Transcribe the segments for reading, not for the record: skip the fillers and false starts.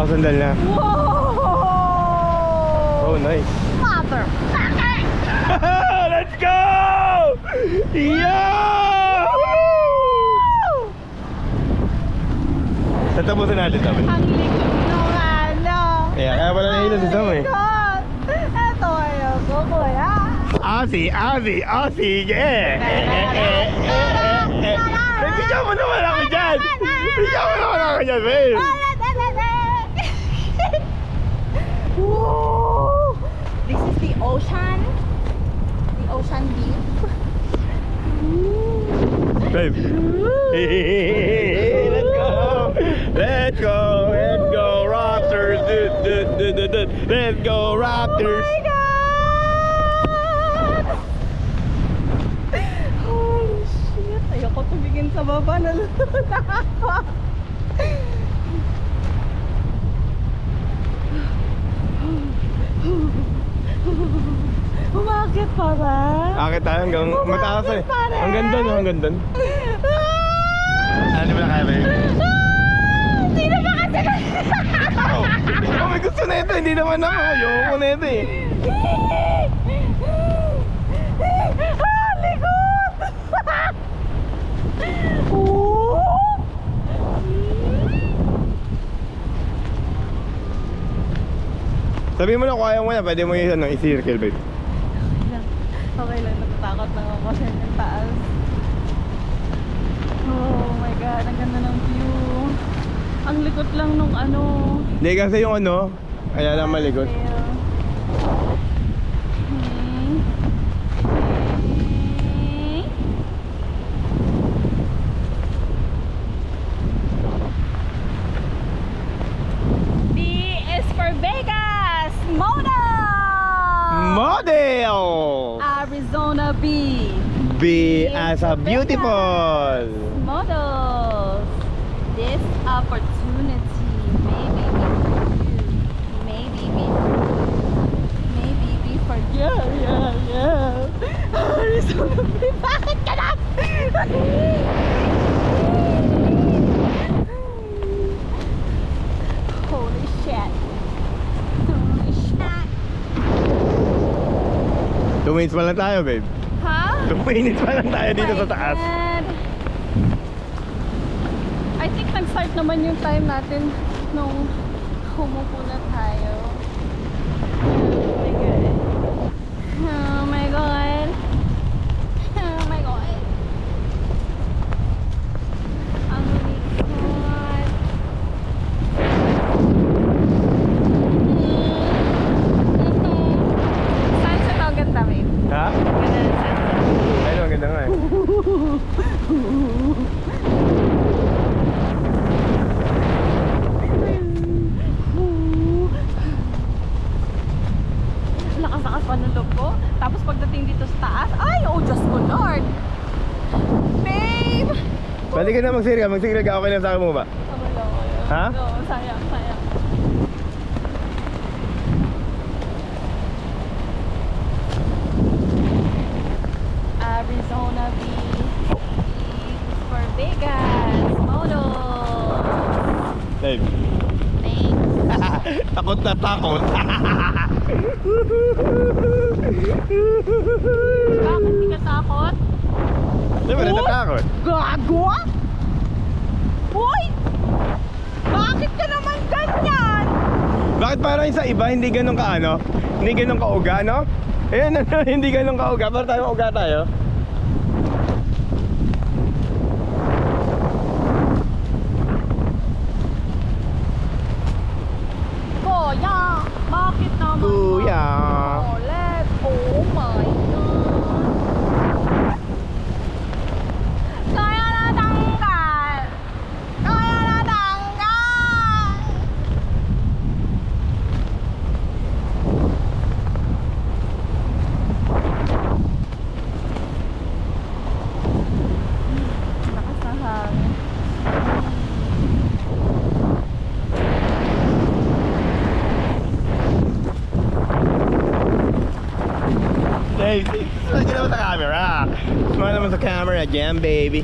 Nakasandal na. Whoa! Oh, nice. Mother! Let's go! Yeah! Tatapusin natin kami. Ang likod nung ano. Kaya wala na ilaw sa damo eh. Ito ayoko kuya. Aussie, Aussie, Aussie, yeah! Bigyan mo naman ako dyan! Bigyan mo naman ako dyan, babe! Whoa! This is the ocean. The ocean view. Babe! Let's go! Let's go! Let's go, Raptors! Let's go, Raptors! Oh my God! Holy shit! Ayoko tumingin sa baba. Nalulun na ako. Umakit pa ba? Akit tayo hanggang mataas eh. Hanggang doon, hanggang doon. Hindi mo na kaya, babe? Sino ba kasi? Oh, may gusto na ito. Hindi naman ako. Ayoko na ito eh. Likod! Oh! Sabi mo na kung ayaw mo na, pwede mo yung ano, i-circle, babe. Okay lang, natatakot lang ako kasi yung taas. Oh my God, ang ganda ng view. Ang likot lang nung ano. Hindi kasi yung ano, kaya lang malikot. B is for Vegas! Model! Model! Arizona B. Be as a beautiful. Models. This opportunity maybe be for you. Yeah. Arizona B. Bakit ka na? Holy shit. 2 minutes pa lang tayo, babe. Ha? 2 minutes pa lang tayo dito sa taas. God. I think nag-start naman yung time natin nung humupo na tayo. Oh my God. Oh my God. Oh my God. Ang likod. Sunset ang ganda, babe. Ha? Ganda ng sunset. Ayun, ang ganda nga eh. Lakas-lakas pa ng loob ko. Tapos pagdating dito sa taas, ay, oh Diyos ko Lord! Babe! Pwede ka na mag-circle. Mag-circle ka, okay lang sa akin mo ba? Ha? Oo, sayang. Arizona B for Vegas. Moto. Babe. Thanks. Takot na takot. Bakit di ka takot? Di ba natatakot? Gago? Hoy! Bakit ka naman ganyan? Bakit parang sa iba hindi ganun ka ano? Hindi ganun ka uga, no? Ayan, ano, hindi ganun ka uga. Para tayo uga tayo. Kuya! Bakit naman? Kuya! Ulit! Oh my God! Kaya natanggal! Kaya natanggal! Lakas na hangin. Hey, saan ka naman sa camera? Saan naman sa camera dyan, baby?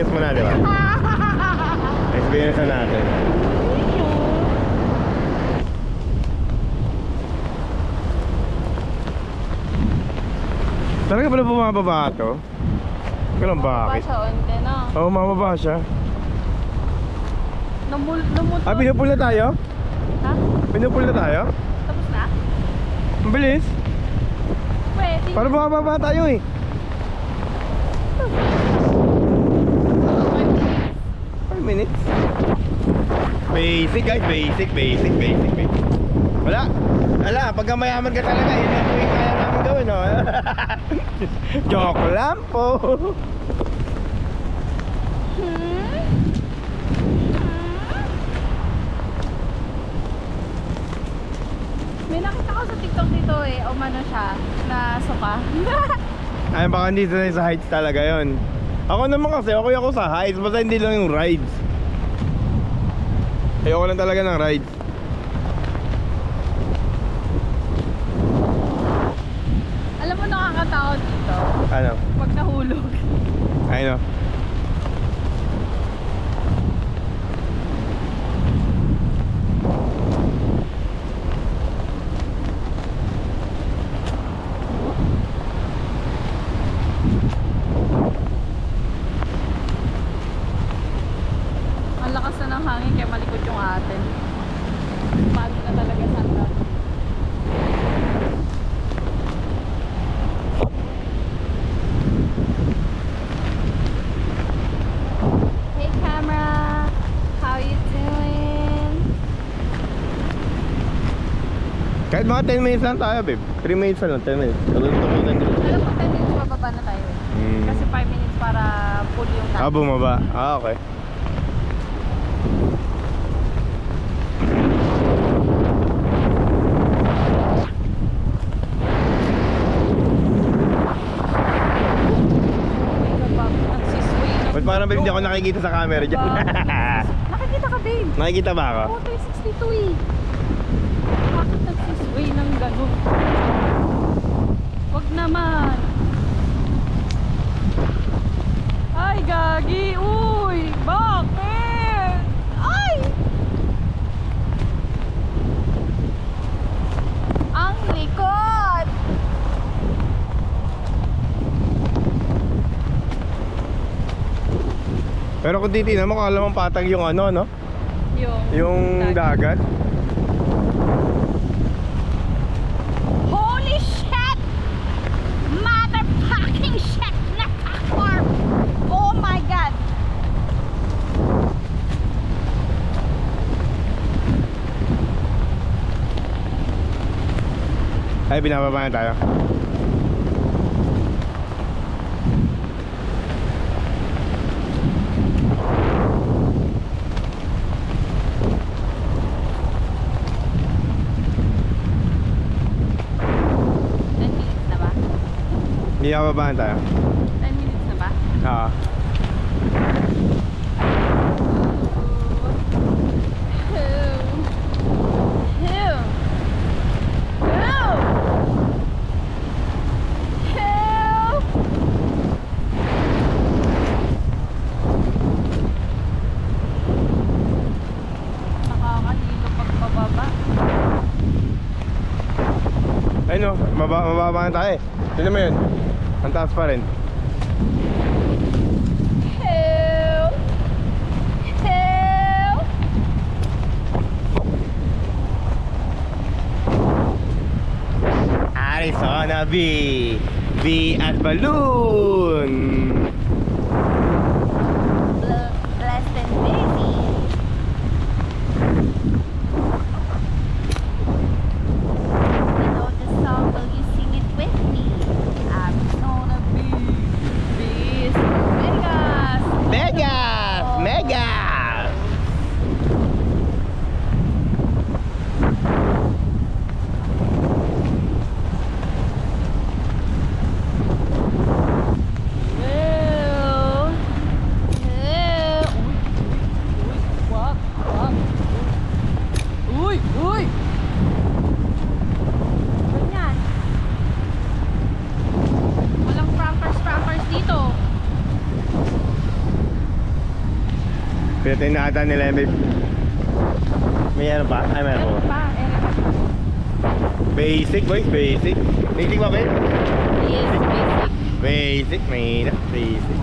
experience mo na, di ba? Experience na natin. Talaga pala bumababa ito? Ganun bakit? Sa onte, no? Oo, mababa siya. Lumutol. Ah, pinupul na tayo? Ha? Pinupul na tayo? Tapos na? Ang bilis. Pwede. Para bumababa tayo eh. 5 minutes. Basic guys, basic. Wala, pagka mayaman ka talaga, yun lang po yung kaya namin gawin, no? Joke lang po. May nakita ko sa TikTok dito eh, umano siya, na suka. Ay, baka hindi sa heights talaga yon. Ako naman kasi, okay ako sa heights, basta hindi lang yung rides. Ayoko lang talaga ng rides. Alam mo nakakatakot dito, Ano? pag nahulog. I know. Ang lakas na ng hangin kaya malikot yung atin. Paano na talaga santa? Hey camera, how you doing? Kahit mga 10 minutes lang tayo, babe. 3 minutes lang, 10 minutes. Alam mo 10 minutes bababa na tayo eh. Kasi 5 minutes para full yung tank. Ah, bumaba. Ah, okay. Nagsisway na. Ba't parang babe, hindi ako nakikita sa camera dyan? Nakikita ka babe. Nakikita ba ako? Oo, 362 eh. Bakit nagsisway ng gano'n? Wag naman. Ay, gagi. Uy, bakit? Ay! Ang likod. Pero kung titignan mo, kala mong patag yung ano, no? Yung dagat. Holy shit! Motherfucking shit! Nakakorp! Oh my god! Ay, binababa na tayo. Binababa na tayo. 10 minutes na ba? Oo. Nakakalilo pag mababa. Ayun o, mababa na tayo eh. Tignan mo yun. Ang taas pa rin. Help! Help! Arizona V. V as balloon. Blessed and busy. You know the song, will you sing it with me? Arizona Beach, Vegas. Vegas! Vegas! Pinatin na ata nila may ano pa? Ay, may Ano ako. pa? Ano pa? Basic boys, basic. Basic ba, Ben? Yes, basic. Basic, may basic.